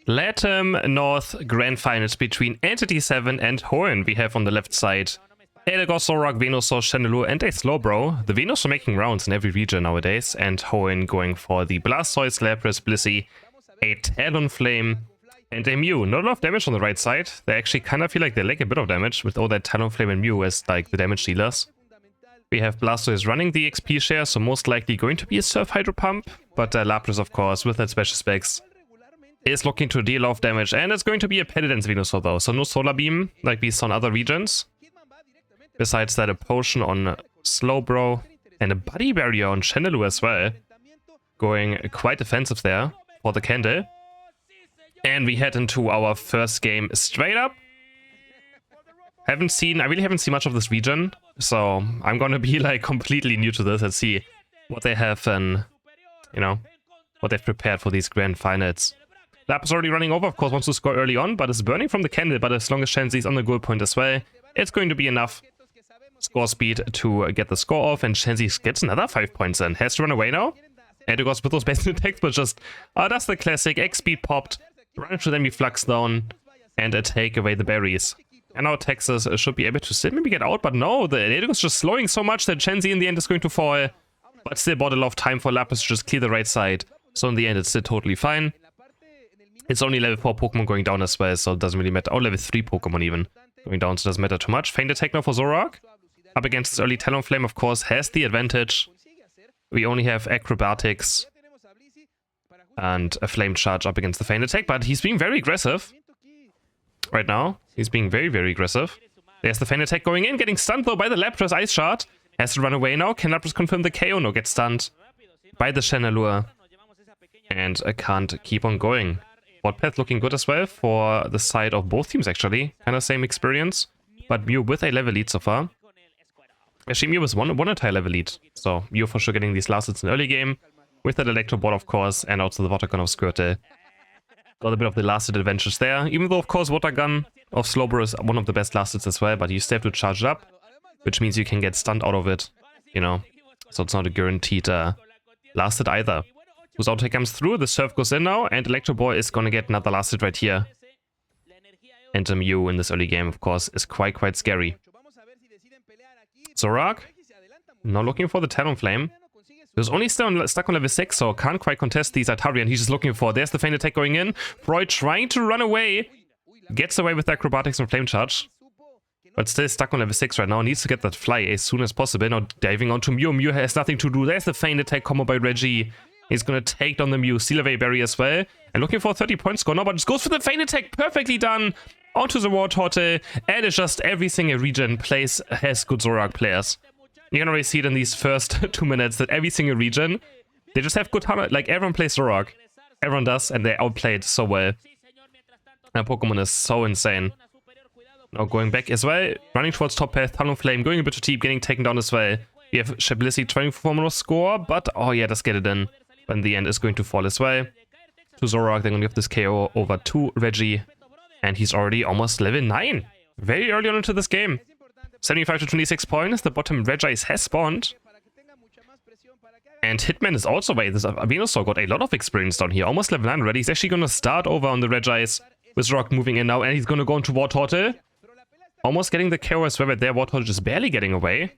LATAM North Grand Finals between Entity 7 and Hoenn. We have on the left side Elagos, Zorak, Venusaur, Chandelure, and a Slowbro. The Venusaur making rounds in every region nowadays, and Hoenn going for the Blastoise, Lapras, Blissey, a Talonflame, and a Mew. Not a lot of damage on the right side. They actually kind of feel like they lack a bit of damage with all that Talonflame and Mew as like the damage dealers. We have Blastoise running the XP share, so most likely going to be a Surf Hydro Pump, but Lapras, of course, with that special specs, is looking to deal a lot of damage, and it's going to be a Petidance Venusaur though, so no Solar Beam like we saw in other regions. Besides that, a Potion on Slowbro, and a Buddy Barrier on Chandelure as well. Going quite offensive there for the Candle. And we head into our first game straight up. I really haven't seen much of this region, so I'm gonna be like completely new to this and see what they have and, you know, what they've prepared for these grand finals. Lapras already running over, of course, wants to score early on, but is burning from the Candle, but as long as Shenzi's on the goal point as well, it's going to be enough score speed to get the score off, and Shenzi gets another 5 points in. Has to run away now. And it goes with those basic attacks, but just, that's the classic. X speed popped, run into them, we flux down, and take away the berries. And now Texas should be able to still maybe get out, but no, the Elagos just slowing so much that Shenzi in the end is going to fall, but still bought a lot of time for Lapras to just clear the right side. So in the end, it's still totally fine. It's only level 4 Pokemon going down as well, so it doesn't really matter. Oh, level 3 Pokemon even going down, so it doesn't matter too much. Feint Attack now for Zorak. Up against this early Talonflame, of course, has the advantage. We only have Acrobatics and a Flame Charge up against the Feint Attack, but he's being very aggressive right now. He's being very, very aggressive. There's the Feint Attack going in, getting stunned though by the Lapras Ice Shard. Has to run away now. Can Lapras confirm the KO? No, gets stunned by the Chandelure. And can't keep on going. Bot path looking good as well for the side of both teams actually. Kind of same experience. But Mew with a level lead so far. Actually, Mew was one entire level lead. So Mew for sure getting these last hits in the early game. With that Electro Ball, of course, and also the Water Gun of Squirtle. Got a bit of the last hit advantage there. Even though, of course, Water Gun of Slowbro is one of the best last hits as well. But you still have to charge it up. Which means you can get stunned out of it. You know. So it's not a guaranteed last hit either. Whose auto comes through, the Surf goes in now, and Electro Ball is gonna get another last hit right here. And the Mew in this early game, of course, is quite scary. Zorak, now looking for the Talonflame. He was only still stuck on level 6, so can't quite contest these Atarian he's just looking for. There's the Feint Attack going in. Freud trying to run away. Gets away with Acrobatics and Flame Charge. But still stuck on level 6 right now. Needs to get that fly as soon as possible. Now diving onto Mew. Mew has nothing to do. There's the Feint Attack combo by Reggie. He's gonna take down the Mew, seal away Berry as well. And looking for a 30 point score now, but just goes for the Feint Attack, perfectly done. Onto the Wartortle, and it's just every single region has good Zorak players. You can already see it in these first 2 minutes that every single region, they just have good hunter. Like everyone plays Zorak. Everyone does, and they outplay it so well. And Pokemon is so insane. Now going back as well, running towards top path, Talonflame, going a bit too deep, getting taken down as well. We have Shablissy trying for more score, but oh yeah, just get it in. But in the end, is going to fall as well. To Zorak, they're going to give this KO over to Reggie. And he's already almost level 9. Very early on into this game. 75 to 26 points. The bottom Regis has spawned. And Hitman is also away. This Venusaur got a lot of experience down here. Almost level 9 already. He's actually going to start over on the Regis. With Zorak moving in now. And he's going to go into Wartortle. Almost getting the KO as well. But there, Wartortle just barely getting away.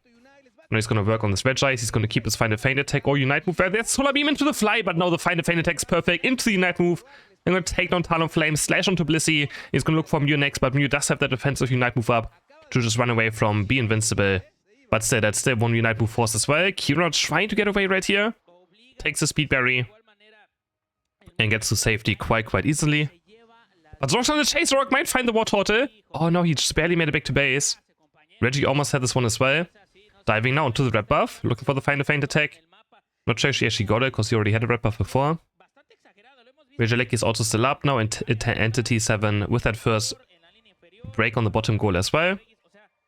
Now he's going to work on this Regis. He's going to keep his Feint Attack or Unite Move. There's Solar Beam into the fly, but now the Feint Attack is perfect. Into the Unite Move. I'm going to take down Talonflame, slash onto Blissey. He's going to look for Mew next, but Mew does have that defensive Unite Move up to just run away from, be invincible. But still, that's still one Unite Move force as well. Kira trying to get away right here. Takes the Speed Berry. And gets to safety quite easily. But Zorak's on the chase. Zorak might find the Wartortle. Oh no, he just barely made it back to base. Reggie almost had this one as well. Diving now into the red buff, looking for the Feint Attack. Not sure if she actually got it, because he already had a red buff before. Regieleki is also still up now, and Entity 7 with that first break on the bottom goal as well.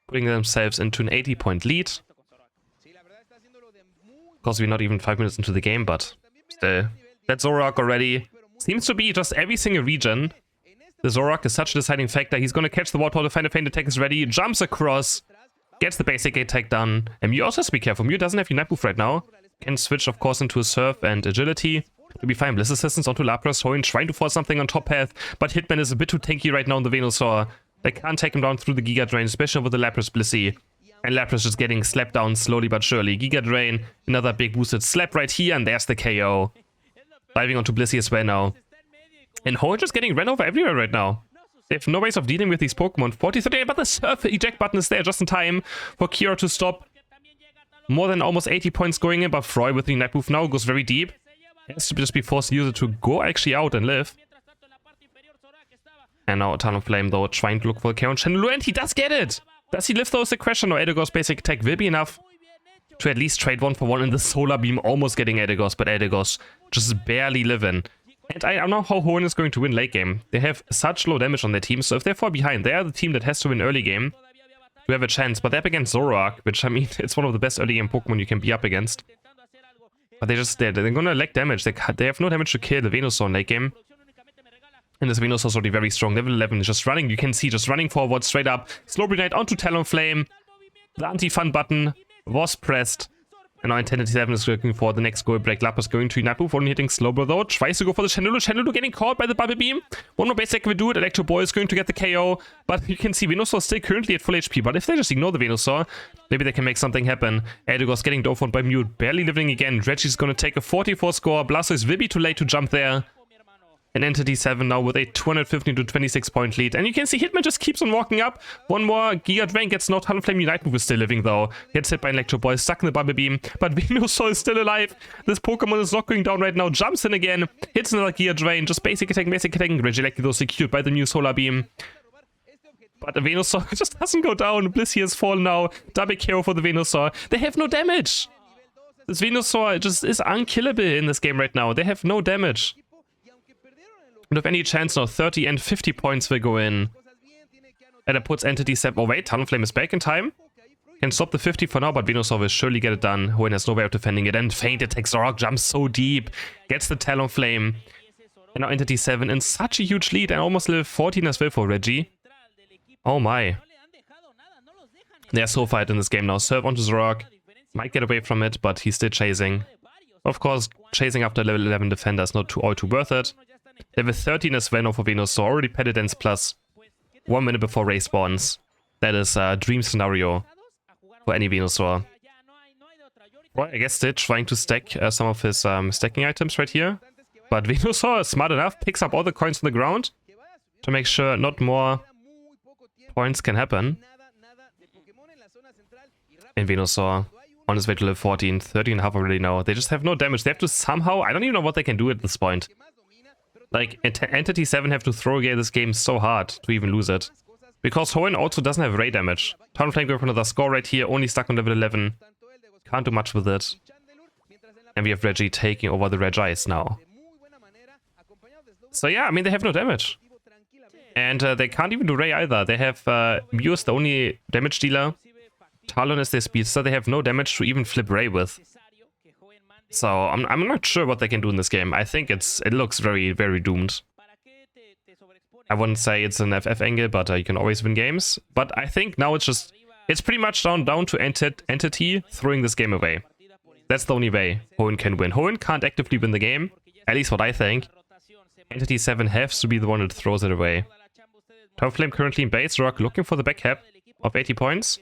Putting themselves into an 80 point lead. Of course, we're not even 5 minutes into the game, but still. That Zorak already seems to be just every single region. The Zorak is such a deciding factor. He's going to catch the Wartortle, find a Feint Attack is ready, jumps across. Gets the basic attack done. And Mew also has to be careful. Mew doesn't have Unite Move right now. Can switch, of course, into a Surf and Agility. To be fine, Bliss Assistance onto Lapras. Hoenn trying to force something on top path, but Hitman is a bit too tanky right now on the Venusaur. They can't take him down through the Giga Drain, especially with the Lapras Blissey. And Lapras just getting slapped down slowly but surely. Giga Drain, another big boosted slap right here, and there's the KO. Diving onto Blissey as well now. And Hoenn just getting ran over everywhere right now. They have no ways of dealing with these Pokemon. 40-30, but the surf eject button is there just in time for Kira to stop. More than almost 80 points going in, but Froy with the Night Move now goes very deep. Has to just be forced to use it to go actually out and live. And now Talonflame though trying to look for the KO on Chandelure, and he does get it! Does he live though is the question, or Eldegoss basic attack will be enough to at least trade 1-for-1 in the Solar Beam, almost getting Eldegoss, but Eldegoss just barely living. And I don't know how Hoenn is going to win late game. They have such low damage on their team, so if they're far behind, they are the team that has to win early game to have a chance. But they're up against Zoroark, which I mean, it's one of the best early game Pokemon you can be up against. But they're gonna lack damage. They have no damage to kill the Venusaur in late game. And this Venusaur is already very strong. Level 11 is just running. You can see just running forward straight up. Slowbro Knight onto Talonflame. The anti-fun button was pressed. And now Intensity 7 is looking for the next goal break. Lapras going to Night Move, only hitting Slowbro though. Tries to go for the Chandelure. Chandelure getting caught by the Bubble Beam. One more basic will do it. Electro Ball is going to get the KO. But you can see Venusaur still currently at full HP. But if they just ignore the Venusaur, maybe they can make something happen. Eldegoss getting dove on by Mute. Barely living again. Reggie's going to take a 44 score. Blastoise will be too late to jump there. And Entity 7 now with a 215 to 26 point lead. And you can see Hitman just keeps on walking up. One more Giga Drain gets no Talonflame. Unite Move is still living though. Gets hit by an Electro Ball, stuck in the Bubble Beam. But Venusaur is still alive. This Pokemon is not going down right now. Jumps in again. Hits another Giga Drain. Just basic attacking. Regieleki though secured by the new Solar Beam. But the Venusaur just doesn't go down. Blissey has fallen now. Double KO for the Venusaur. They have no damage. This Venusaur just is unkillable in this game right now. They have no damage. And if any chance now, 30 and 50 points will go in. And it puts Entity 7... Oh wait, Talonflame is back in time. Can stop the 50 for now, but Venusaur will surely get it done. Hoenn has no way of defending it. And Feint attacks Zoroark, jumps so deep. Gets the Talonflame. And now Entity 7 in such a huge lead. And almost level 14 as well for Reggie. Oh my. They're so fight in this game now. Serve onto Zoroark. Might get away from it, but he's still chasing. Of course, chasing after level 11 defender is not all too worth it. Level 13 as well now for Venusaur. Already Petitance plus 1 minute before race spawns. That is a dream scenario for any Venusaur. Well, I guess still trying to stack some of his stacking items right here. But Venusaur is smart enough, picks up all the coins on the ground to make sure not more points can happen. And Venusaur on his way to level 14, 13.5 already now. They just have no damage. They have to somehow... I don't even know what they can do at this point. Like, Entity 7 have to throw away this game so hard to even lose it. Because Hoenn also doesn't have ray damage. Talonflame going for another score right here, only stuck on level 11. Can't do much with it. And we have Reggie taking over the Regice now. So yeah, I mean, they have no damage. And they can't even do ray either. They have Mew is the only damage dealer. Talon is their speedster. They have no damage to even flip ray with. So I'm not sure what they can do in this game. I think it looks very, very doomed. I wouldn't say it's an FF angle, but you can always win games. But I think now it's pretty much down to Entity throwing this game away. That's the only way Hoenn can win. Hoenn can't actively win the game, at least what I think. Entity 7 has to be the one that throws it away. Talonflame currently in base. Rock looking for the back cap of 80 points.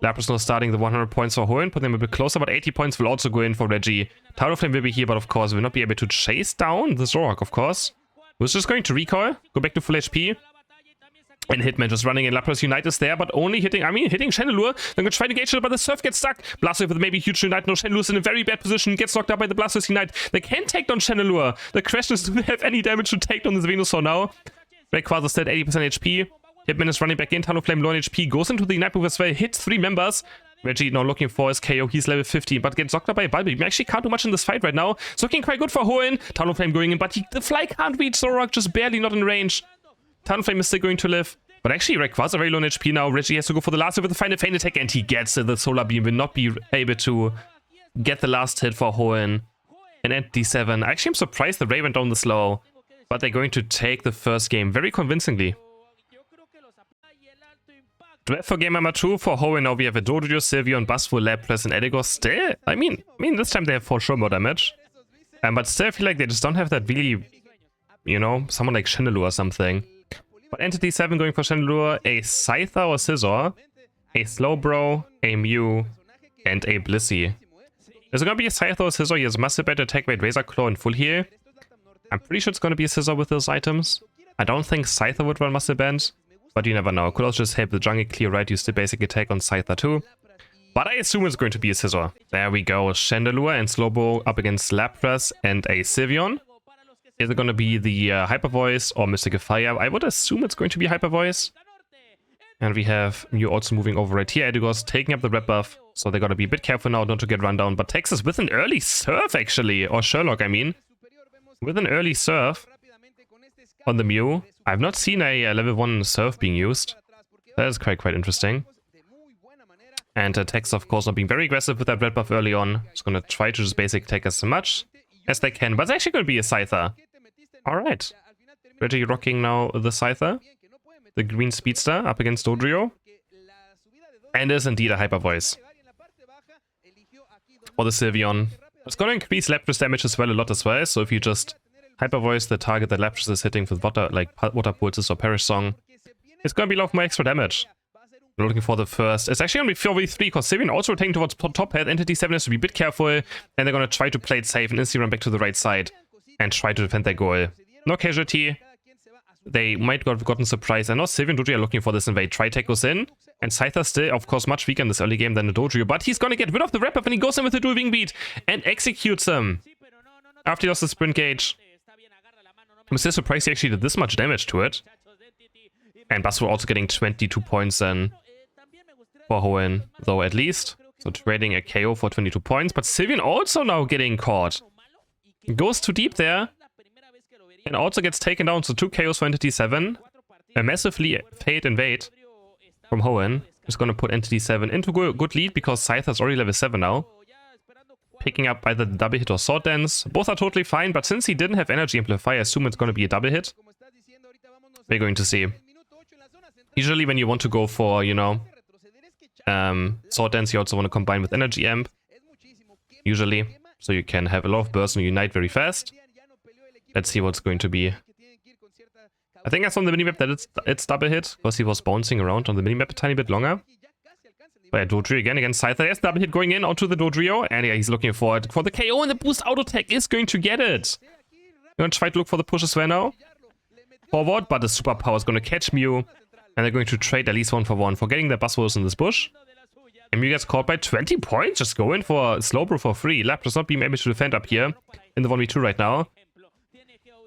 Lapras now starting the 100 points for Hoenn, put them a bit closer, but 80 points will also go in for Reggie. Talonflame will be here, but of course will not be able to chase down the Zoroark, of course. Who's just going to recoil, go back to full HP. And Hitman just running in. Lapras Unite is there, but only hitting Chandelure. They're going to try to engage it, but the Surf gets stuck. Blastoise with maybe huge Unite. No, Chandelure's in a very bad position. Gets knocked out by the Blastoise Unite. They can take down Chandelure. The question is, do they have any damage to take down this Venusaur now? Rayquaza still at 80% HP. Hitman is running back in. Talonflame low on HP. Goes into the Unite move as well. Hits 3 members. Reggie now looking for his KO. He's level 15, but gets knocked out by a Bulbabeam. Actually can't do much in this fight right now. It's looking quite good for Hoenn. Talonflame going in, but the fly can't reach Zoroark. Just barely not in range. Talonflame is still going to live. But actually, Rayquaza very low on HP now. Reggie has to go for the last hit with the final feint attack, and he gets it. The Solar Beam will not be able to get the last hit for Hoenn. And Entity 7. Actually, I'm surprised the Ray went down this low. But they're going to take the first game very convincingly. Draft for game number 2 for Hoenn. Now we have a Dododio, Sylveon, Buzzwole, Lapras, and Eldegoss still. I mean, this time they have for sure more damage. But still, I feel like they just don't have that really, you know, someone like Shenalue or something. But Entity 7 going for Shenalue, a Scyther or Scizor, a Slowbro, a Mew, and a Blissey. Is it going to be a Scyther or Scizor? He has Massive Bite, Attack Rate, Razor Claw, and Full Heal. I'm pretty sure it's going to be a Scizor with those items. I don't think Scyther would run Massive Bend, but you never know. Could also just help the jungle clear, right? Use the basic attack on Scyther too. But I assume it's going to be a Scizor. There we go. Chandelure and Slowbro up against Lapras and a Sylveon. Is it going to be the Hyper Voice or Mystical Fire? I would assume it's going to be Hyper Voice. And we have Mew also moving over right here. Edigos taking up the red buff. So they got to be a bit careful now not to get run down. But Texas with an early Surf actually. Or Sherlock, I mean. With an early Surf on the Mew. I've not seen a level 1 Surf being used. That is quite interesting. And Texas, of course, not being very aggressive with that red buff early on. It's going to try to just basic attack as much as they can. But it's actually going to be a Scyther. Alright. Reggie rocking now the Scyther. The green speedster up against Dodrio. And is indeed a Hyper Voice. For the Sylveon. It's going to increase Lapras damage as well a lot as well. So if you just Hyper Voice the target that Lapras is hitting with water, like Water Pulses or Perish Song, it's going to be a lot more extra damage. We're looking for the first. It's actually going to be 4v3 because Sylveon also rotating towards top head. Entity 7 has to be a bit careful. And they're going to try to play it safe and instantly run back to the right side. And try to defend their goal. No casualty. They might have gotten surprised. I know Sylveon and Dodrio are looking for this invade. Tri-Tech goes in. And Scyther still, of course, much weaker in this early game than the Dodrio. But he's going to get rid of the red buff and he goes in with the dual wing beat. And executes him. After he lost the sprint gauge. I'm still surprised he actually did this much damage to it. And Basro also getting 22 points then. For Hoenn, though, at least. So trading a KO for 22 points. But Sylveon also now getting caught. Goes too deep there. And also gets taken down. So 2 KOs for Entity 7. A massively fade invade from Hoenn. Is going to put Entity 7 into good lead because Scyther's already level 7 now. Picking up either the double hit or sword dance. Both are totally fine, but since he didn't have energy amplify, I assume it's going to be a double hit. We're going to see. Usually when you want to go for, you know, sword dance, you also want to combine with energy amp. Usually. So you can have a lot of burst and unite very fast. Let's see what's going to be. I think I saw on the minimap that it's double hit, because he was bouncing around on the minimap a tiny bit longer. But yeah, Dodrio again against Scyther. There's double hit going in onto the Dodrio. And yeah, he's looking for it for the KO, and the boost auto tech is going to get it. You're going to try to look for the push as well now. Forward, but the superpower is going to catch Mew. And they're going to trade at least 1-for-1 for getting their Buzzwords in this bush. And Mew gets caught by 20 points. Just go in for Slowbro for free. Lapras not being able to defend up here in the 1v2 right now.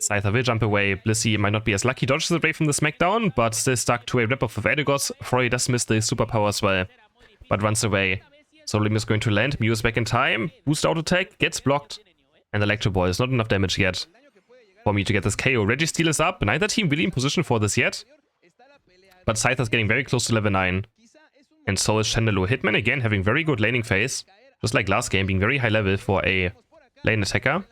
Scyther will jump away. Blissey might not be as lucky. Dodges away from the smackdown, but still stuck to a rip-off of Edigos. Froy does miss the superpower as well, but runs away. So Lim is going to land. Mew is back in time. Boost auto attack gets blocked. And Electro Ball is not enough damage yet for me to get this KO. Registeel is up. Neither team really in position for this yet. But Scyther's getting very close to level 9. And so is Chandelure. Hitman again having very good laning phase. Just like last game, being very high level for a lane attacker.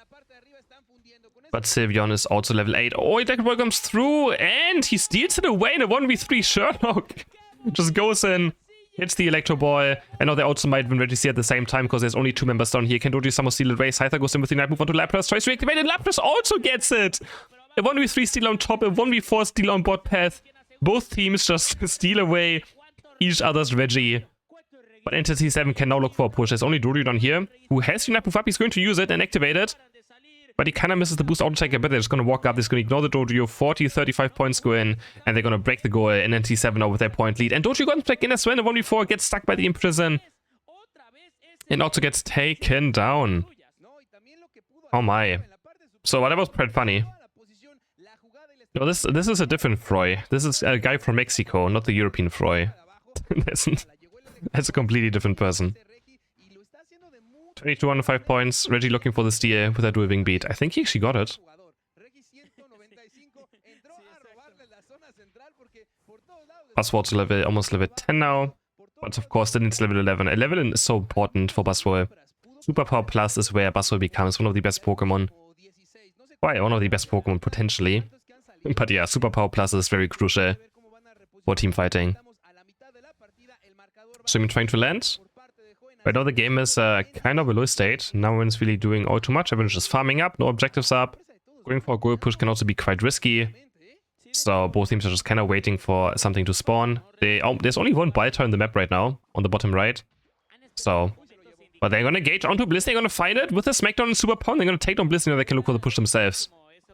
But Sylveon is also level 8. Oh, Electro Ball comes through. And he steals it away in a 1v3. Sherlock just goes in. Hits the Electro Ball. And now they also might win Registeel at the same time because there's only 2 members down here. Can Dodrio somehow steal it away? Scyther goes in with the night move onto Lapras. Tries to reactivate and Lapras also gets it. A 1v3 steal on top. A 1v4 steal on bot path. Both teams just steal away each other's Reggie. But Entity 7 can now look for a push. There's only Dodrio down here who has Unite move up. He's going to use it and activate it. But he kind of misses the boost auto attack a bit. They're just going to walk up. They're going to ignore the Dodrio. 40, 35 points go in. And they're going to break the goal. And Entity 7 now with their point lead. And Dodrio got back in as well. The 1v4 gets stuck by the Imprison. And also gets taken down. Oh my. So that was quite funny. No, this is a different Froy. This is a guy from Mexico, not the European Froy. That's a completely different person. 22 on 5 points. Reggie looking for the steal with that dual wing beat. I think he actually got it. Buzzword's level, almost level 10 now. But of course, then it's level 11. 11 is so important for Buzzword. Superpower Plus is where Buzzword becomes one of the best Pokemon. Why, one of the best Pokemon potentially. But yeah, Superpower Plus is very crucial for team fighting. So I'm trying to land. Right now the game is kind of a low state. No one's really doing all too much. Everyone's just farming up, no objectives up. Going for a goal push can also be quite risky. So both teams are just kind of waiting for something to spawn. There's only one biter in the map right now, on the bottom right. So, but they're gonna gauge onto Bliss, they're gonna find it with the Smackdown and Super Pound. They're gonna take down Bliss, and they can look for the push themselves.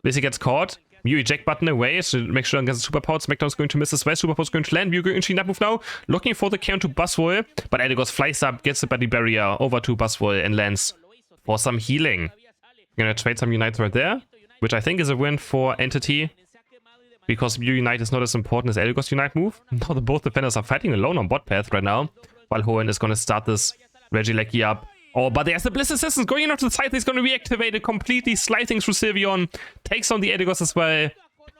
Blissy gets caught. Mew eject button away to make sure against the Super Pound. Smackdown's going to miss as well. Super Pound's going to land. Mew going into that move now. Looking for the count to Buzzwole. But Eligos flies up, gets the body barrier over to Buzzwole and lands for some healing. Gonna trade some Unite right there, which I think is a win for Entity. Because Mew Unite is not as important as Eligos Unite move. Now both defenders are fighting alone on bot path right now. While Hoenn is gonna start this Regieleki up. Oh, but there's the Bliss Assistance going into the side. He's going to reactivate it completely, sliding through Sylveon. Takes on the Eligos as well.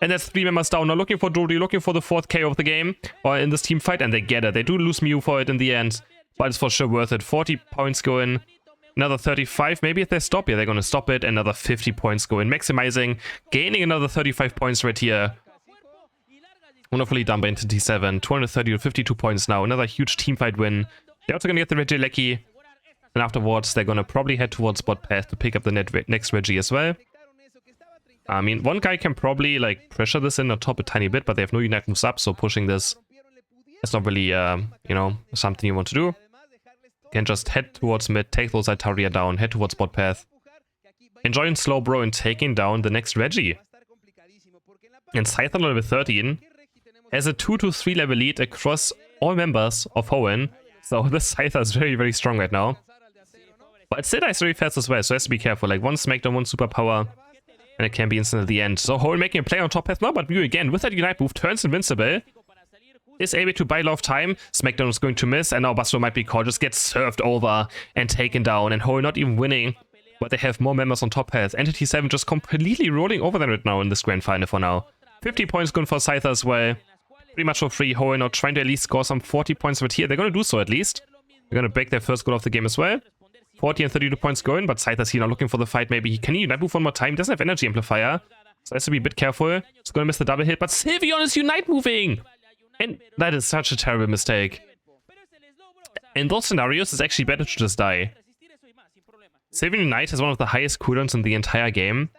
And that's 3 members down. Now looking for Jody, looking for the 4th KO of the game. Or in this team fight, and they get it. They do lose Mew for it in the end. But it's for sure worth it. 40 points go in. Another 35. Maybe if they stop, yeah, they're going to stop it. Another 50 points go in. Maximizing. Gaining another 35 points right here. Wonderfully done by Entity 7. 230 to 52 points now. Another huge teamfight win. They're also going to get the Regieleki. And afterwards, they're going to probably head towards bot path to pick up the next Reggie as well. I mean, one guy can probably, like, pressure this in on top a tiny bit, but they have no Unite moves up, so pushing this is not really, you know, something you want to do. You can just head towards mid, take those Altaria down, head towards bot path. Enjoying Slowbro and taking down the next Reggie. And Scyther level 13 has a 2 to 3 level lead across all members of Hoenn. So this Scyther is very, very strong right now. But Sida is very fast as well, so has to be careful. Like, one Smackdown, one Superpower, and it can be instant at the end. So Hoenn making a play on top path now, but Mew again, with that Unite move, turns invincible. Is able to buy a lot of time. Smackdown is going to miss, and now Buzzwole might be caught. Just gets served over and taken down, and Hoenn not even winning. But they have more members on top path. Entity 7 just completely rolling over them right now in this grand final for now. 50 points going for Scyther as well. Pretty much for free. Hoenn now trying to at least score some 40 points right here. They're going to do so at least. They're going to break their first goal of the game as well. 40 and 32 points going, but Scyther's here now looking for the fight. Maybe he can Unite move one more time. He doesn't have energy amplifier, so has to be a bit careful. He's going to miss the double hit, but Sylveon is Unite moving! And that is such a terrible mistake. In those scenarios, it's actually better to just die. Sylveon Unite has one of the highest cooldowns in the entire game.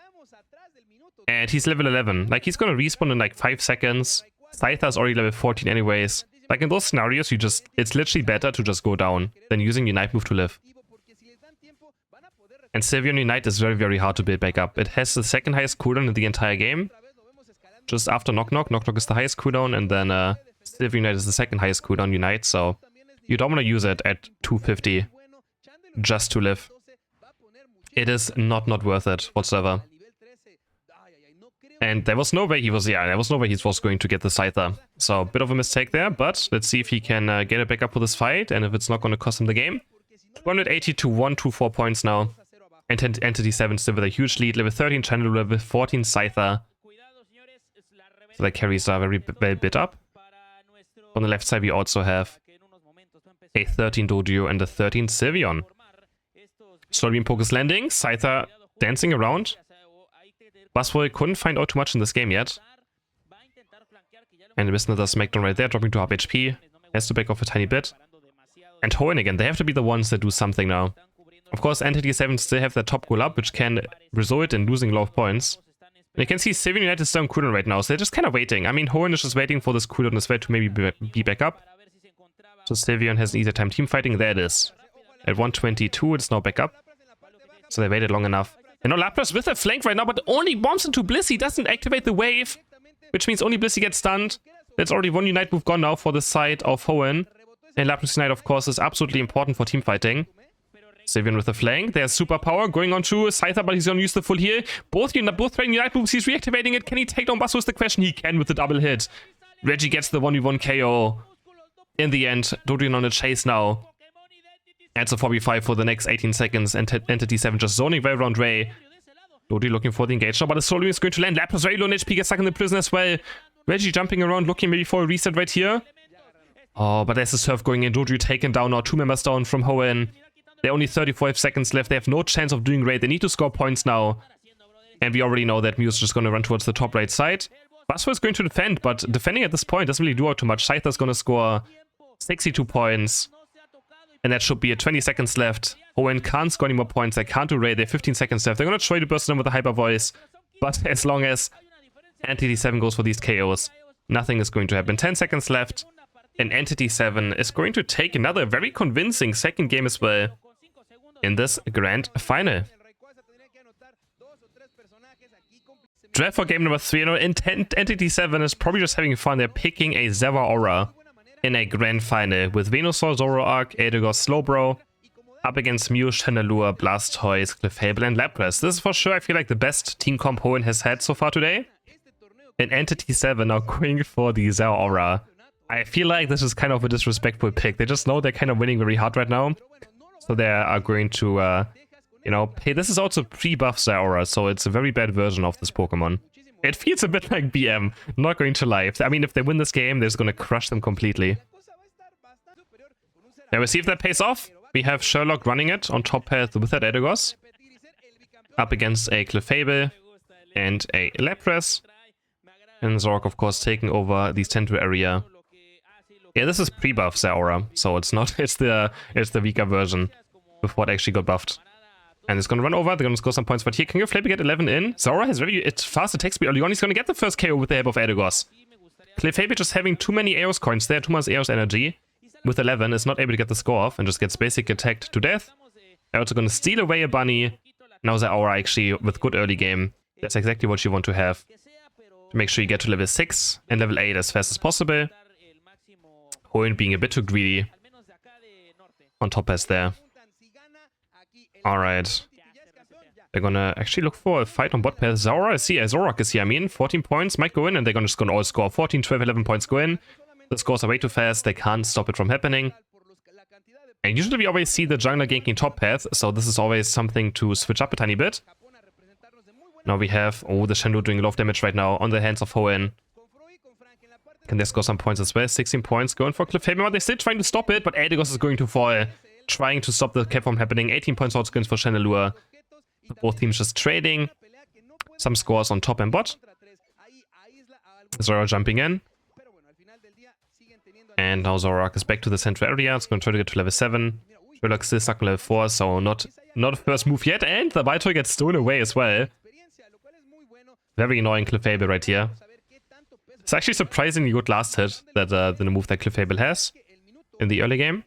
And he's level 11. Like, he's going to respawn in like 5 seconds. Scyther's already level 14 anyways. Like, in those scenarios, it's literally better to just go down than using Unite move to live. And Sylveon Unite is very, very hard to build back up. It has the 2nd highest cooldown in the entire game. Just after Knock Knock. Knock Knock is the highest cooldown, and then Sylveon Unite is the 2nd highest cooldown Unite, so you don't want to use it at 250 just to live. It is not worth it whatsoever. And there was no way he was going to get the Scyther. So, a bit of a mistake there, but let's see if he can get it back up for this fight, and if it's not going to cost him the game. 280 to 124 points now. And Entity 7 still with a huge lead. Level 13 Channel, level 14 Scyther. So the carries are very well bit up. On the left side we also have a 13 Dojo and a 13 Sylveon. Slowly PUCS landing. Scyther dancing around. Buzzwole couldn't find out too much in this game yet. And there's another Smackdown right there, dropping to half HP. Has to back off a tiny bit. And Hoenn again, they have to be the ones that do something now. Of course, Entity 7 still have their top goal up, which can result in losing a lot of points. And you can see Sylveon Unite is still on cooldown right now, so they're just kind of waiting. I mean, Hoenn is just waiting for this cooldown as well to maybe be back up. So Sylveon has an easier time team fighting. There it is. At 122, it's now back up. So they waited long enough. And now Lapras with a flank right now, but only bombs into Bliss. He doesn't activate the wave, which means only Blissey gets stunned. That's already one Unite move gone now for the side of Hoenn. And Lapras Unite, of course, is absolutely important for team fighting. Sylveon with the flank. There's Superpower going on to Scyther, but he's going to use the full heal. Both trading Unite moves. He's reactivating it. Can he take down Buzzwole is the question. He can with the double hit. Reggie gets the 1v1 KO. In the end, Dodrian on a chase now. Adds a 4v5 for the next 18 seconds. And Entity 7 just zoning well around Ray. Dodri looking for the engage now, but the Solomon is going to land. Lapras very low on HP, gets stuck in the prison as well. Reggie jumping around, looking maybe for a reset right here. Oh, but there's a surf going in. Dodri taken down now. 2 members down from Hoenn. They're only 35 seconds left. They have no chance of doing great. They need to score points now. And we already know that Mew's just going to run towards the top right side. Buzzwole is going to defend, but defending at this point doesn't really do out too much. Scyther's going to score 62 points. And that should be at 20 seconds left. Hoenn can't score any more points. They can't do raid. They have 15 seconds left. They're going to try to burst them with a hyper voice. But as long as Entity 7 goes for these KOs, nothing is going to happen. 10 seconds left. And Entity 7 is going to take another very convincing second game as well in this grand final. Draft for game number 3. You know, Entity 7 is probably just having fun. They're picking a Zeraora in a grand final with Venusaur, Zoroark, Eldegoss, Slowbro up against Mew, Chandelure, Blastoise, Clefable, and Lapras. This is for sure, I feel like, the best team comp Hoenn has had so far today. And Entity 7 are going for the Zeraora. I feel like this is kind of a disrespectful pick. They just know they're kind of winning very hard right now. So they are going to, you know, pay. This is also pre-buff Zeraora, so it's a very bad version of this Pokemon. It feels a bit like BM, not going to lie. I mean, if they win this game, they're just going to crush them completely. Now we'll see if that pays off. We have Sherlock running it on top path with that Eldegoss. Up against a Clefable and a Lapras. And Zoroark, of course, taking over the central area. Yeah, this is pre-buff Zeraora, so it's not, it's the weaker version before it actually got buffed. And it's going to run over, they're going to score some points, but here, can your Clefable get 11 in? Zeraora has very fast attack speed early on, he's going to get the first KO with the help of Eldegoss. Clefable just having too many Eos coins there, too much Eos energy. With 11, is not able to get the score off and just gets basic attacked to death. They're also going to steal away a bunny. Now Zeraora actually, with good early game, that's exactly what you want to have. To make sure you get to level 6 and level 8 as fast as possible. Hoenn being a bit too greedy. On top pass there. Alright. They're gonna actually look for a fight on bot path. Zoroark is here, I mean. 14 points might go in, and they're just gonna all score. 14, 12, 11 points go in. The scores are way too fast, they can't stop it from happening. And usually we always see the jungler ganking top path, so this is always something to switch up a tiny bit. Now we have, oh, the Chandelure doing a lot of damage right now on the hands of Hoenn. Can they score some points as well? 16 points going for Clefable. They're still trying to stop it, but Eldegoss is going to fall. Trying to stop the cap from happening. 18 points out skins for Chandelure. Both teams just trading. Some scores on top and bot. Zoroark jumping in. And now Zoroark is back to the central area. It's going to try to get to level 7. Sherlock still stuck on level 4, so not a first move yet. And the Vital gets stolen away as well. Very annoying Clefable right here. It's actually surprisingly good last hit, that the move that Clefable has in the early game.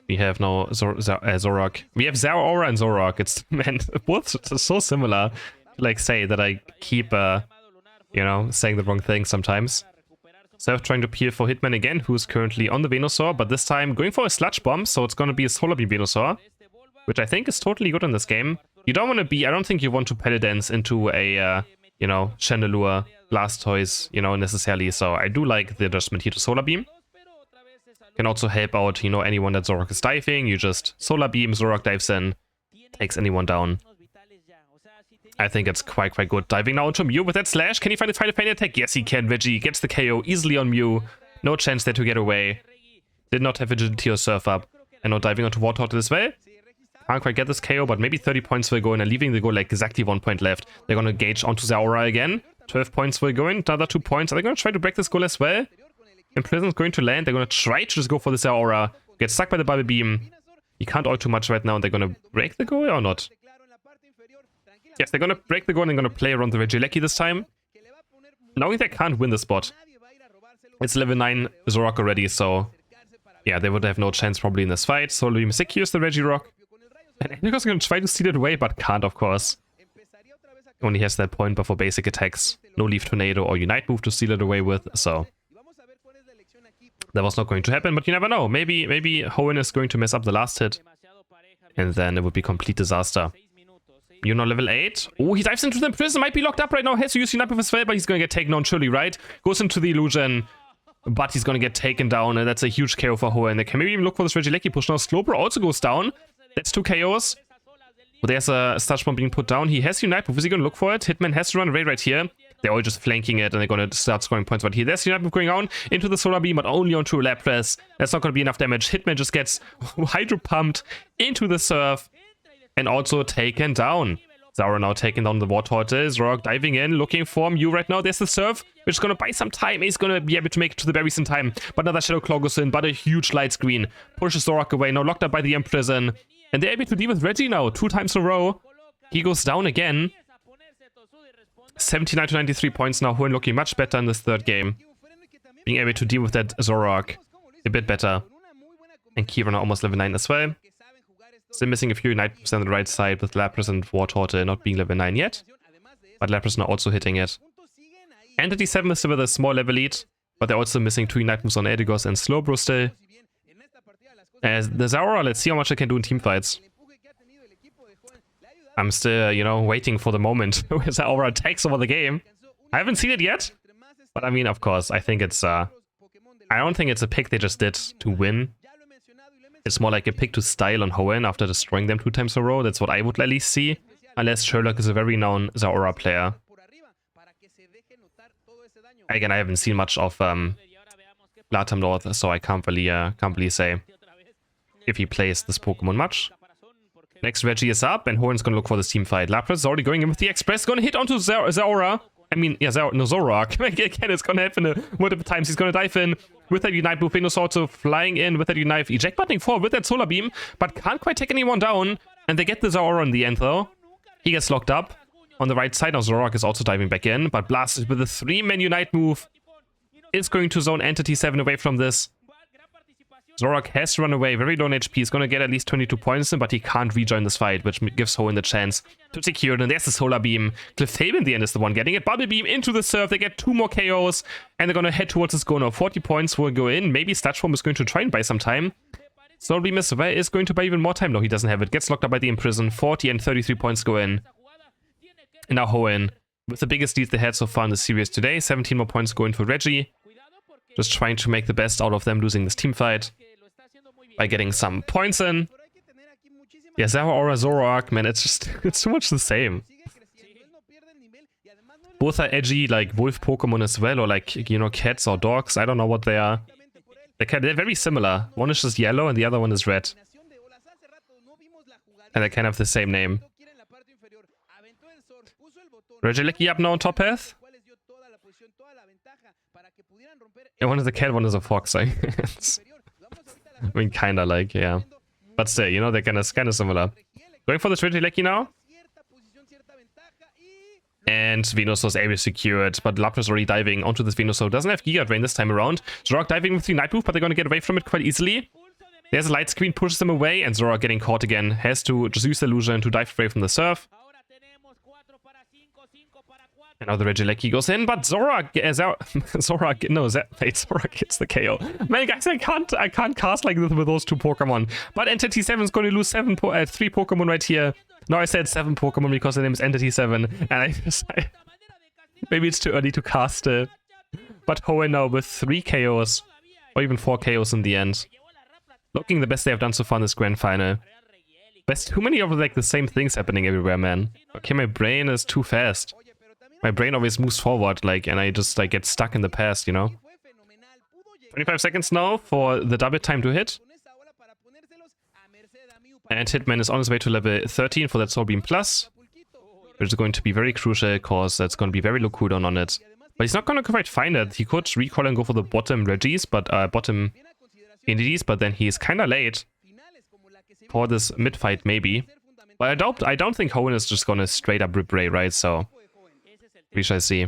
We have now Zoroark. We have Zeraora and Zoroark. It's, man, both so similar. Like, say that I keep, you know, saying the wrong thing sometimes. So trying to peel for Hitman again, who's currently on the Venusaur, but this time going for a Sludge Bomb, so it's going to be a Solar Beam Venusaur, which I think is totally good in this game. You don't want to be, I don't think you want to Paladins into a, you know, Chandelure, Blastoise, you know, necessarily, so I do like the adjustment here to Solar Beam. Can also help out, you know, anyone that Zoroark is diving, you just Solar Beam, Zoroark dives in, takes anyone down. I think it's quite good. Diving now into Mew with that slash. Can he find a final attack? Yes, he can. Veggie gets the KO easily on Mew. No chance there to get away. Did not have Agility or Surf up. And now diving onto Wartortle as well. Can't quite get this KO, but maybe 30 points will go in, and leaving the goal like exactly 1 point left. They're going to gauge onto Zeraora again. 12 points will go in, another 2 points. Are they going to try to break this goal as well? Imprison's going to land. They're going to try to just go for the Zeraora. Get stuck by the Bubble Beam. He can't ult too much right now, and they're going to break the goal or not? Yes, they're going to break the goal and they're going to play around the Regieleki this time. Knowing they can't win the spot. It's level 9 Zoroark already, so yeah, they would have no chance probably in this fight. So Beam secures the Regirock. And Eldegoss going to try to steal it away, but can't, of course. Only has that point, but for basic attacks. No Leaf Tornado or Unite move to steal it away with, so that was not going to happen, but you never know. Maybe Hoenn is going to mess up the last hit, and then it would be complete disaster. You know, level 8. Oh, he dives into the prison. Might be locked up right now. Has to use Unite with his spell, but he's going to get taken down surely, right? Goes into the illusion, but he's going to get taken down, and that's a huge KO for Hoenn. They can maybe even look for this Regieleki push now. Slowbro also goes down. That's 2 KOs. Well, there's a Sludge Bomb being put down. He has Unite move. Is he going to look for it? Hitman has to run away right here. They're all just flanking it, and they're going to start scoring points right here. There's Unite move going on into the Solar Beam, but only onto Lapras. That's not going to be enough damage. Hitman just gets Hydro Pumped into the Surf and also taken down. Zara now taking down the War Turtle. Zorak diving in, looking for Mew right now. There's the Surf, which is going to buy some time. He's going to be able to make it to the berries in time. But another Shadow Claw goes in, but a huge light screen pushes Zorak away. Now locked up by the Imprison. And they're able to deal with Reggie now 2 times in a row. He goes down again. 79 to 93 points now. Hoenn looking much better in this third game. Being able to deal with that Zorak a bit better. And Kira now almost level 9 as well. Still missing a few Unite moves on the right side with Lapras and War Turtle not being level 9 yet. But Lapras now also hitting it. Entity 7 is still with a small level lead, but they're also missing 2 Unite moves on Eldegoss and Slowbro still. As the Zara, let's see how much I can do in teamfights. I'm still, you know, waiting for the moment where Zara takes over the game. I haven't seen it yet, but I mean, of course, I think it's, I don't think it's a pick they just did to win. It's more like a pick to style on Hoenn after destroying them 2 times in a row. That's what I would at least see. Unless Sherlock is a very known Zora player. Again, I haven't seen much of Latam North, so I can't really say if he plays this Pokemon much. Next Reggie is up, and Hoenn's gonna look for this team fight. Lapras is already going in with the Express, gonna hit onto Zora. I mean, yeah, Zorak. Again, it's gonna happen multiple times. He's gonna dive in with that Unite move. Venusaur also flying in with that Unite. Eject buttoning forward with that Solar Beam, but can't quite take anyone down. And they get the Zora in the end, though. He gets locked up on the right side. Now Zorak is also diving back in, but blasted with a 3-man Unite move. Is going to zone Entity 7 away from this. Zorak has run away, very low on HP. He's going to get at least 22 points in, but he can't rejoin this fight, which gives Hoenn the chance to secure it. And there's the Solar Beam. Clefable in the end is the one getting it. Bubble Beam into the Surf. They get 2 more KOs, and they're going to head towards this goal now. 40 points will go in. Maybe Sludge Bomb is going to try and buy some time. Solar Beam is going to buy even more time. No, he doesn't have it. Gets locked up by the Imprison. 40 and 33 points go in. And now Hoenn, with the biggest lead they had so far in the series today. 17 more points go in for Reggie. Just trying to make the best out of them losing this team fight. By getting some points in. Yeah, Zeraora, Zorak, man, it's too much the same. Both are edgy, like wolf Pokemon as well, or like, you know, cats or dogs. I don't know what they are. They're very similar. One is just yellow and the other one is red. And they kind of have the same name. Regieleki up now on top path. Yeah, one is a cat, one is a fox, I guess. I mean, kinda like, yeah. But still, you know, they're kinda similar. Going for this Regieleki now. And Venusaur is able to secure it, but Lapras already diving onto this Venusaur. Doesn't have Giga Drain this time around. Zorak diving with the Night Move, but they're going to get away from it quite easily. There's a light screen, pushes them away, and Zorak getting caught again. Has to just use the illusion to dive away from the Surf. And now the Regieleki goes in, but Zorak gets the KO. Man, guys, I can't cast like this with those 2 Pokemon. But Entity 7 is going to lose 3 Pokemon right here. No, I said 7 Pokemon because the name is Entity 7, and maybe it's too early to cast it. But Hoenn now with 3 KOs, or even 4 KOs in the end. Looking the best they have done so far in this grand final. There's too many of like the same things happening everywhere, man. Okay, my brain is too fast. My brain always moves forward, like, and I just like get stuck in the past, you know? 25 seconds now for the double time to hit. And Hitman is on his way to level 13 for that Soul Beam Plus, which is going to be very crucial, because that's going to be very low cooldown on it. But he's not going to quite find it. He could recall and go for the bottom Reggies, but bottom entities, but then he's kind of late for this mid fight, maybe. But I don't think Hoenn is just going to straight up rip Ray, right? So we shall see.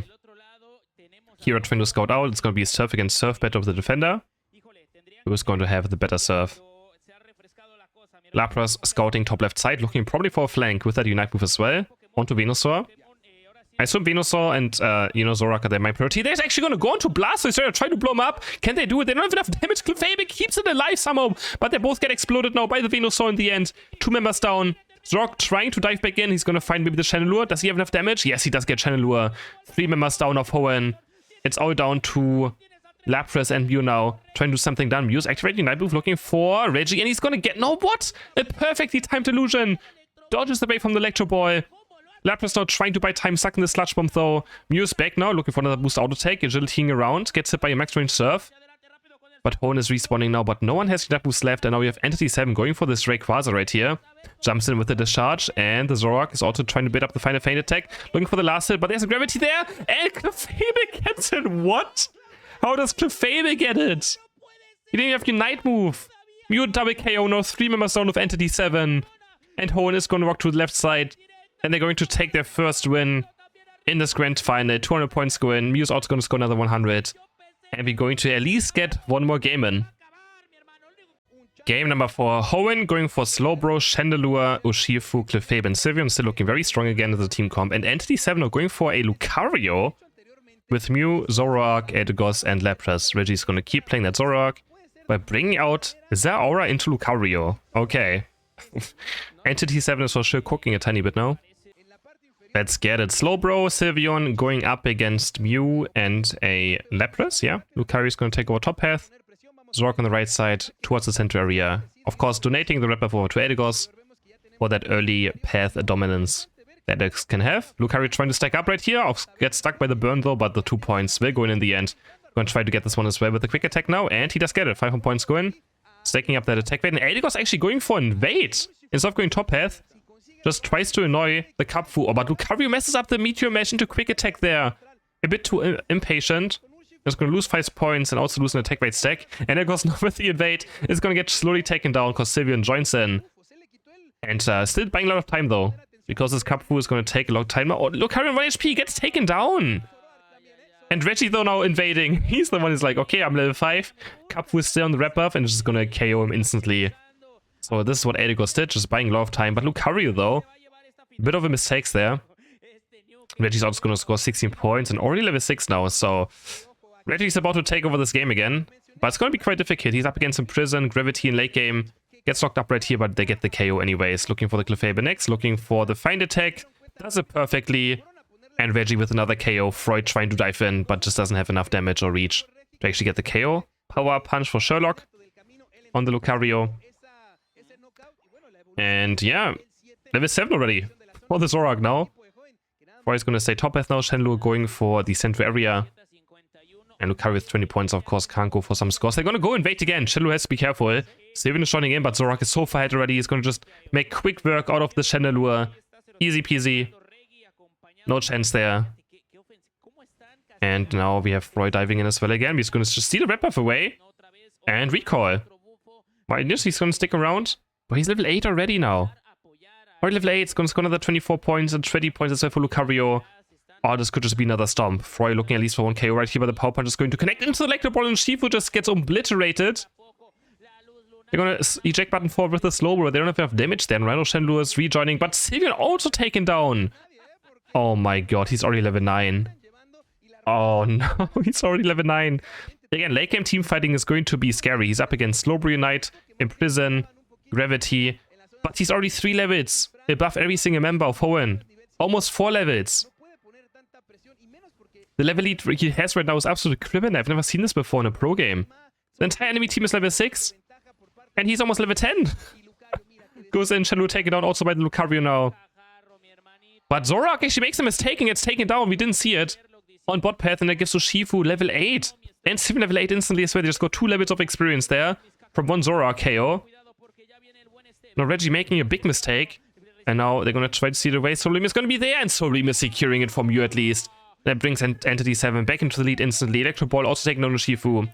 Here trying to scout out. It's going to be Surf against Surf battle of the defender. Who's going to have the better Surf? Lapras scouting top left side, looking probably for a flank with that Unite move as well. Onto Venusaur. I assume Venusaur and, Zorak are there my priority. They're actually going to go on to Blast, so they're trying to blow him up. Can they do it? They don't have enough damage. Clefable keeps it alive somehow, but they both get exploded now by the Venusaur in the end. 2 members down. Zorak trying to dive back in. He's going to find maybe the Chandelure. Does he have enough damage? Yes, he does get Chandelure. 3 members down of Hoenn. It's all down to Lapras and Mew now. Trying to do something done. Mew's activating Night Move, looking for Reggie, and he's going to get... No, what? A perfectly timed illusion. Dodges away from the Electro Ball. Lapras now trying to buy time, sucking the Sludge Bomb though. Mew's back now, looking for another boost auto take. Agilitying around. Gets hit by a max range Surf. But Hoenn is respawning now, but no one has Unite moves left. And now we have Entity 7 going for this Rayquaza right here. Jumps in with the discharge, and the Zoroark is also trying to bait up the final feint attack. Looking for the last hit, but there's a gravity there. And Clefable gets it. What? How does Clefable get it? He didn't even have Unite move. Mew double KO, now 3 members down with Entity 7. And Hoenn is going to walk to the left side. And they're going to take their first win in this grand final. 200 points go in. Mew's also going to score another 100. And we're going to at least get one more game in. Game number 4. Hoenn going for Slowbro, Chandelure, Urshifu, Clefable, and Sylveon. Still looking very strong again as a team comp. And Entity 7 are going for a Lucario with Mew, Zoroark, Eldegoss, and Lapras. Reggie's going to keep playing that Zoroark by bringing out Zeraora into Lucario. Okay. Entity 7 is for sure cooking a tiny bit now. Let's get it. Slowbro, Sylveon going up against Mew and a Lapras. Yeah, Lucario's going to take over top path. Zoroark on the right side towards the center area. Of course, donating the Wrap-Up over to Eldegoss for that early path dominance that Eldegoss can have. Lucario trying to stack up right here. Gets stuck by the burn though, but the 2 points will go in the end. Going to try to get this one as well with the quick attack now, and he does get it. 5 points go in. Stacking up that attack rate, and Eldegoss actually going for invade instead of going top path. Just tries to annoy the Kapfu. Oh, but Lucario messes up the Meteor Mesh into quick attack there. A bit too impatient. Just going to lose 5 points and also lose an attack rate stack. And Eldegoss now with the invade is going to get slowly taken down because Sylveon joins in. And still buying a lot of time though, because this Kapfu is going to take a long time. Oh, Lucario on 1 HP gets taken down. And Reggie though now invading. He's the one who's like, okay, I'm level 5. Kapfu is still on the wrap buff and just going to KO him instantly. So this is what Eldegoss did, just buying a lot of time. But Lucario though, a bit of a mistakes there. Reggie's also going to score 16 points and already level 6 now. So Reggie's about to take over this game again. But it's going to be quite difficult. He's up against Imprison, Gravity in late game. Gets locked up right here, but they get the KO anyways. Looking for the Clefable next, looking for the Find attack. Does it perfectly. And Reggie with another KO. Freud trying to dive in, but just doesn't have enough damage or reach to actually get the KO. Power punch for Sherlock on the Lucario. And yeah, level 7 already for the Zoroark now. Freud's going to stay top path now. Chandelure going for the central area. And Lucario with 20 points, of course, can't go for some scores. They're going to go invade again. Chandelure has to be careful. Sylveon is joining in, but Zoroark is so far ahead already. He's going to just make quick work out of the Chandelure. Easy peasy. No chance there. And now we have Freud diving in as well again. He's going to just steal the red buff away. And recall. Why is he's going to stick around? But he's level 8 already now. Already level 8. It's going to score another 24 points and 20 points as well for Lucario. Oh, this could just be another stomp. Freud looking at least for 1 KO right here, but the power punch is going to connect into the Electro Ball, and Shifu just gets obliterated. They're going to eject button forward with the Slowbro. They don't have enough damage there. And Rhino Chandelure is rejoining, but Sylveon also taken down. Oh my god, he's already level 9. Oh no, he's already level 9. Again, late game team fighting is going to be scary. He's up against Slowbro Unite, Imprison, Gravity, but he's already 3 levels above every single member of Hoenn. Almost 4 levels. The level lead he has right now is absolutely criminal. I've never seen this before in a pro game. The entire enemy team is level 6, and he's almost level 10. Goes in, Chandelure taken down also by the Lucario now. But Zoroark actually makes a mistake and gets taken down. We didn't see it on bot path, and that gives Urshifu level 8. And Sylveon level 8 instantly as well. They just got 2 levels of experience there from 1 Zoroark KO. Now Reggie making a big mistake. And now they're going to try to steal it away. Solim is going to be there, and Solim is securing it from you at least. That brings Entity 7 back into the lead instantly. Electro Ball also taking down Urshifu.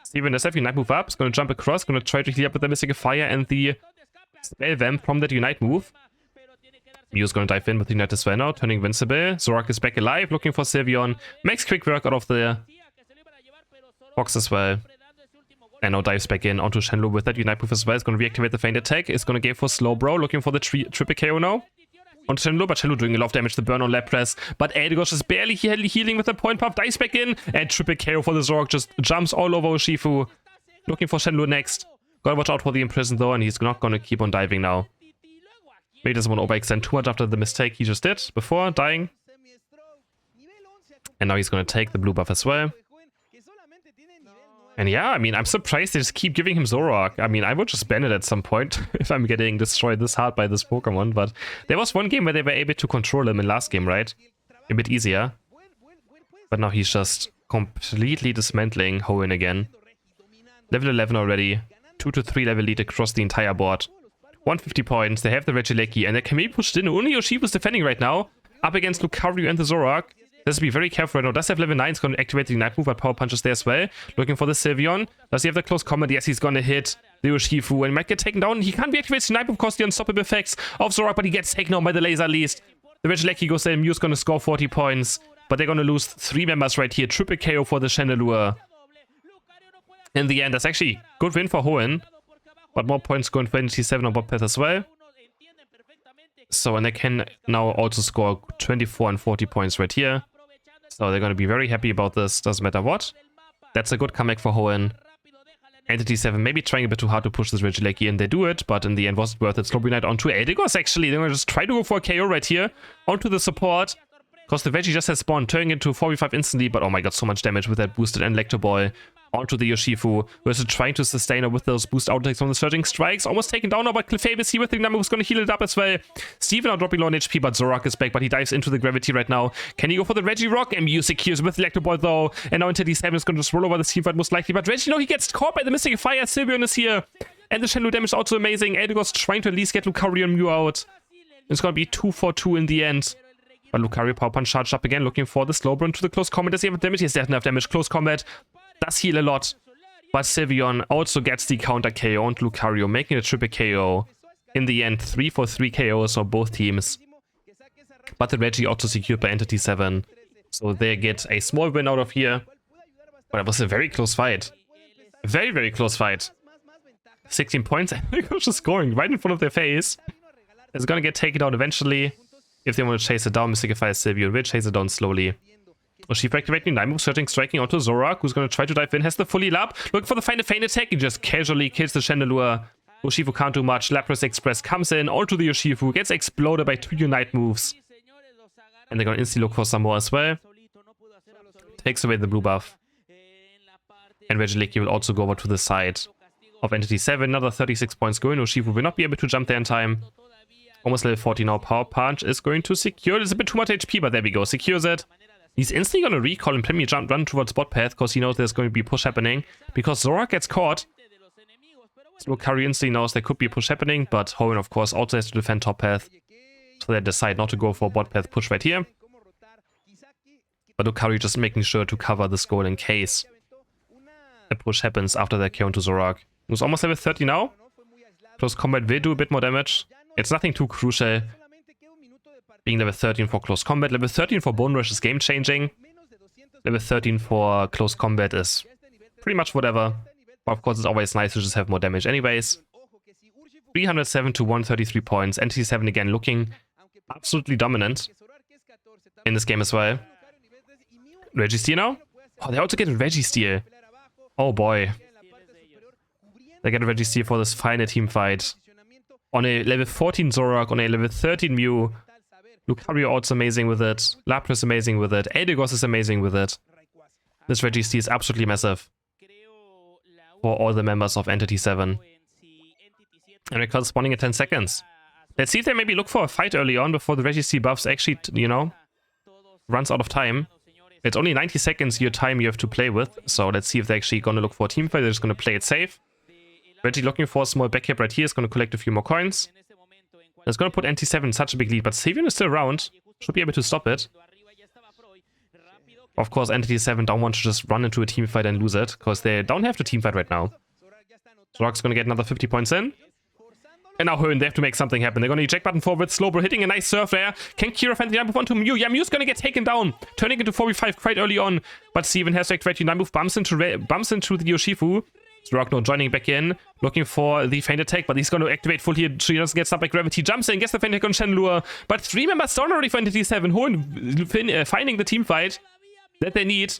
Steven does have Unite move up. He's going to jump across. Going to try to heal up with the Mystical Fire and the Spell Vamp from that Unite move. Mew's going to dive in with Unite as well now, turning invincible. Zoroark is back alive, looking for Sylveon. Makes quick work out of the box as well. And now dives back in onto Chandelure with that Unite move as well. It's going to reactivate the feint attack. It's going to go for Slowbro, looking for the triple KO now. On Chandelure, but Chandelure doing a lot of damage to burn on Lapras. But Eldegoss is barely healing with the point pump. Dives back in, and triple KO for the Zoroark. Just jumps all over Urshifu. Looking for Chandelure next. Gotta watch out for the Imprison though, and he's not going to keep on diving now. Maybe doesn't want to overextend too much after the mistake he just did before dying. And now he's going to take the blue buff as well. And yeah, I mean, I'm surprised they just keep giving him Zoroark. I mean, I would just ban it at some point if I'm getting destroyed this hard by this Pokemon. But there was one game where they were able to control him in last game, right? A bit easier. But now he's just completely dismantling Hoenn again. Level 11 already. 2 to 3 level lead across the entire board. 150 points. They have the Regieleki, and they can be pushed in. Only Yoshifu's defending right now. Up against Lucario and the Zorak. Let's be very careful right now. Does have level 9. It's going to activate the Night Move, but Power Punch is there as well. Looking for the Sylveon. Does he have the close combat? Yes, he's going to hit the Yoshifu and might get taken down. He can't be activated the Night Move because the unstoppable effects of Zorak, but he gets taken down by the laser at least. The Regieleki goes there. Mew's going to score 40 points, but they're going to lose 3 members right here. Triple KO for the Chandelure. In the end, that's actually good win for Hoenn, but more points going for NT7 on bot path as well. So, and they can now also score 24 and 40 points right here. So they're going to be very happy about this, doesn't matter what. That's a good comeback for Hoenn. Entity 7 maybe trying a bit too hard to push this Regieleki in. They do it, but in the end was it worth it. Slowbro Knight onto Eldegoss actually. They're going to just try to go for a KO right here. Onto the support. Because the Veggie just has spawned, turning into 4v5 instantly, but oh my god, so much damage with that boosted Electro Ball. Onto the Yoshifu, who is trying to sustain her with those boost outtakes from the Surging Strikes. Almost taken down now, but Clefairy here with the number who's going to heal it up as well. Steven now dropping low on HP, but Zorak is back, but he dives into the gravity right now. Can he go for the Regirock? MU secures with Electro Ball though, and now Entity 7 is going to just roll over the team fight most likely, but Reggie, no, he gets caught by the Mystic Fire. Sylveon is here, and the Chandelure damage is also amazing. Eldegoss trying to at least get Lucario and Mew out. It's going to be 2-4-2 in the end. But Lucario Power Punch charged up again, looking for the Slowbro into the close combat. Does he have damage? He has enough damage. Close combat does heal a lot. But Sylveon also gets the counter KO on Lucario, making a triple KO. In the end, 3 for 3 KOs for both teams. But the Reggie also secured by Entity 7. So they get a small win out of here. But it was a very close fight. Very, very close fight. 16 points. They're just scoring right in front of their face. It's gonna get taken down eventually. If they want to chase it down, Mystify Sylveon will chase it down slowly. Yoshifu activating Night Move, searching, striking onto Zorak, who's going to try to dive in, has the fully lap, looking for the final feint attack, he just casually kills the Chandelure. Yoshifu can't do much, Lapras Express comes in, onto the Yoshifu, gets exploded by 2 Unite moves. And they're going to instantly look for some more as well. Takes away the blue buff. And Regieleki will also go over to the side of Entity 7, another 36 points going, Yoshifu will not be able to jump there in time. Almost level 40 now, Power Punch is going to secure, it's a bit too much HP, but there we go, secures it. He's instantly going to recall and maybe run towards bot path because he knows there's going to be a push happening. Because Zorak gets caught. So Lucario instantly knows there could be a push happening, but Hoenn of course also has to defend top path. So they decide not to go for bot path push right here. But Lucario just making sure to cover this goal in case a push happens after that KO to Zorak. Who's almost level 30 now. Close combat will do a bit more damage. It's nothing too crucial. Being level 13 for close combat. Level 13 for Bone Rush is game changing. Level 13 for close combat is pretty much whatever. But of course it's always nice to just have more damage anyways. 307 to 133 points. NT7 again looking absolutely dominant in this game as well. Registeel now? Oh, they also get a Registeel. Oh boy. They get a Registeel for this final team fight. On a level 14 Zorak, on a level 13 Mew. Lucario also amazing with it. Lapras amazing with it. Eldegoss is amazing with it. This Registeel is absolutely massive for all the members of Entity 7. And record spawning in 10 seconds. Let's see if they maybe look for a fight early on before the Registeel buffs actually, you know, runs out of time. It's only 90 seconds your time you have to play with. So let's see if they're actually going to look for a team fight. They're just going to play it safe. Reggie looking for a small backup right here. Is going to collect a few more coins. It's going to put NT7 in such a big lead, but Sylveon is still around. Should be able to stop it. Of course, Entity 7 don't want to just run into a team fight and lose it, because they don't have to team fight right now. Zorak's going to get another 50 points in. And now Hoenn, they have to make something happen. They're going to eject button forward. Slowbro hitting a nice surf there. Can Kira find the Night Move onto Mew? Yeah, Mew's going to get taken down. Turning into 4v5 quite early on. But Steven has to activate the Night Move. Bumps into the Yoshifu. Zorak now joining back in, looking for the feint attack, but he's going to activate full here. She doesn't get stuck by gravity, jumps in, gets the feint attack on Chandelure. But 3 members down already for Entity 7. Hoenn finding the team fight that they need.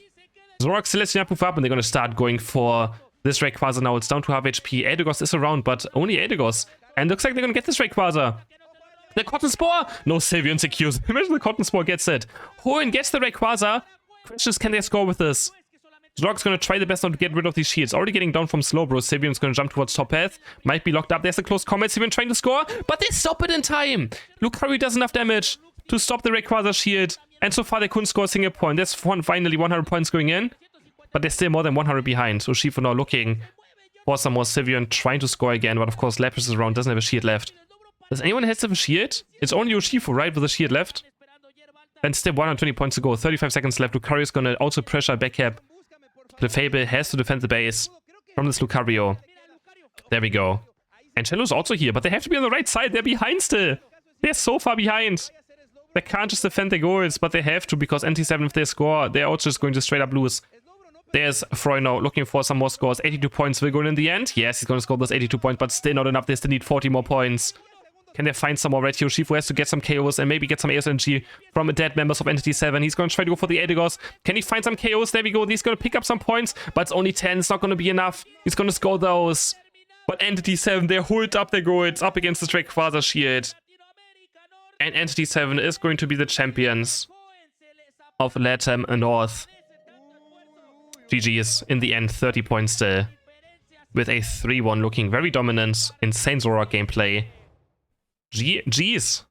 Zorak still has the Night Move up, and they're going to start going for this Rayquaza now. It's down to half HP. Eldegoss is around, but only Eldegoss. And looks like they're going to get this Rayquaza. The Cotton Spore! No, Sylveon secures. Imagine the Cotton Spore gets it. Hoenn gets the Rayquaza. Question is, can they score with this? Zorak's going to try the best not to get rid of these shields. Already getting down from Slowbro. Sylveon's going to jump towards top path. Might be locked up. There's a close combat. Sylveon trying to score, but they stop it in time. Lucario does enough damage to stop the Rayquaza shield. And so far they couldn't score a single point. There's finally 100 points going in. But they're still more than 100 behind. So Yoshifu now looking for some more Sivion, trying to score again, but of course Lapis is around, doesn't have a shield left. Does anyone else have a shield? It's only Yoshifu, right, with a shield left? And still 120 points to go, 35 seconds left. Lucario's gonna also pressure backcap. Clefable has to defend the base from this Lucario. There we go. And Cello's also here, but they have to be on the right side. They're behind still. They're so far behind. They can't just defend their goals, but they have to, because NT7, if they score, they're also just going to straight up lose. There's Freuno looking for some more scores. 82 points will go in the end. Yes, he's going to score those 82 points, but still not enough. They still need 40 more points. Can they find some more red? Yoshifu has to get some KOs and maybe get some ASNG from dead members of Entity 7. He's going to try to go for the Eldegoss. Can he find some KOs? There we go. He's going to pick up some points, but it's only 10. It's not going to be enough. He's going to score those. But Entity 7, they hold up their goals up against the Rayquaza shield. And Entity 7 is going to be the champions of LATAM North. GG's in the end, 30 points still. With a 3-1 looking very dominant, insane Zoroark gameplay. GG's.